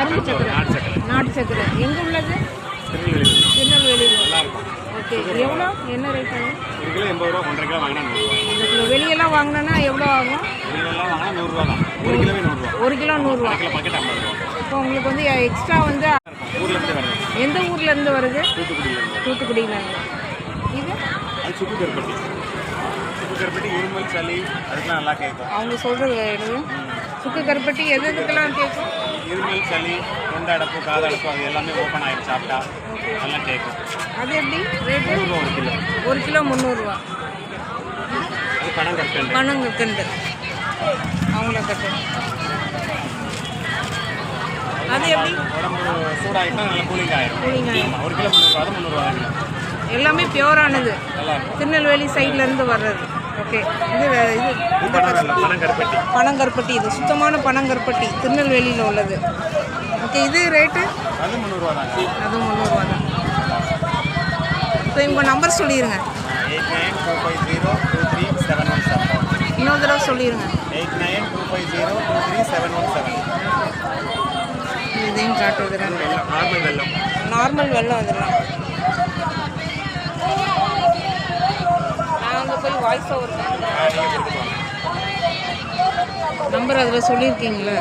கரும்பு சக்கரை, நாட்டு சக்கரை. எங்கே உள்ளது? திருநெல்வேலியில். ஓகே, எவ்வளோ? என்ன ரேட் ஆகும்? 1 கிலோ 80 ரூபா, 1.5 கிலோ வாங்கினா 100 ரூபா. 1 கிலோ வெளியெல்லாம் வாங்கினோன்னா எவ்வளோ ஆகும்? வெளியெல்லாம் வாங்கினா 100 ரூபா தான். 1 கிலோவே 100 ரூபா. 1 கிலோ 100 ரூபா. கிலோ பாக்கெட் 50 ரூபா. இப்போ உங்களுக்கு வந்து எக்ஸ்ட்ரா வந்து ஊர்லேருந்து வருது. எந்த ஊர்லேருந்து வருது? தூத்துக்குடியிலேருந்து. தூத்துக்குடியிலேருந்து. இது அது சுக்கு கருப்பட்டி. சுக்கு கருப்பட்டி இருமல் சளி அதுக்கெலாம் நல்லா கேட்கும். அவங்க சொல்கிறது என்னது? சுக்கு கருப்பட்டி எது எதுக்கெல்லாம் கேட்கும்? இருமல் சளி தொண்டை அடைப்பு காது அடைப்பு அது எல்லாமே ஓப்பன் ஆகிடும் சாப்பிட்டா நல்லா கேட்கும். அது எப்படி ரேட்டு? 100 ரூபா 1 கிலோ. 1 கிலோ 300 ரூபா. அது பனங்கற்கண்டு. பனங்கற்கண்டு அவங்கள கட்டு. அது எப்படி? உடம்பு சூடாகிட்டா நல்லா கூலிங் ஆகிடும். கூலிங் ஆகிடும். 1 கிலோ 300 ரூபா, அது 300 ரூபா கிலோ. எல்லாமே பியூரானது, நல்லாயிருக்கும். திருநெல்வேலி சைட்லேருந்து வர்றது. ஓகே, இது பனங்கருப்பட்டி. பனங்கருப்பட்டி, இது சுத்தமான பனங்கருப்பட்டி திருநெல்வேலியில் உள்ளது. ஓகே, இது ரேட்டு? அது 300 ரூபா தான். அதுவும் 300 ரூபா தான். ஸோ உங்கள் நம்பர் சொல்லிடுங்க. 8925023717. இன்னொரு தடவை சொல்லிடுங்க. 8925023717. இதையும் காட்டுவது நார்மல் வெல்லம். நார்மல் வெல்லம். அதெல்லாம் நான் அங்கே போய் வாய்ஸ் ஓவர் நம்பர் அதில் சொல்லியிருக்கீங்களே.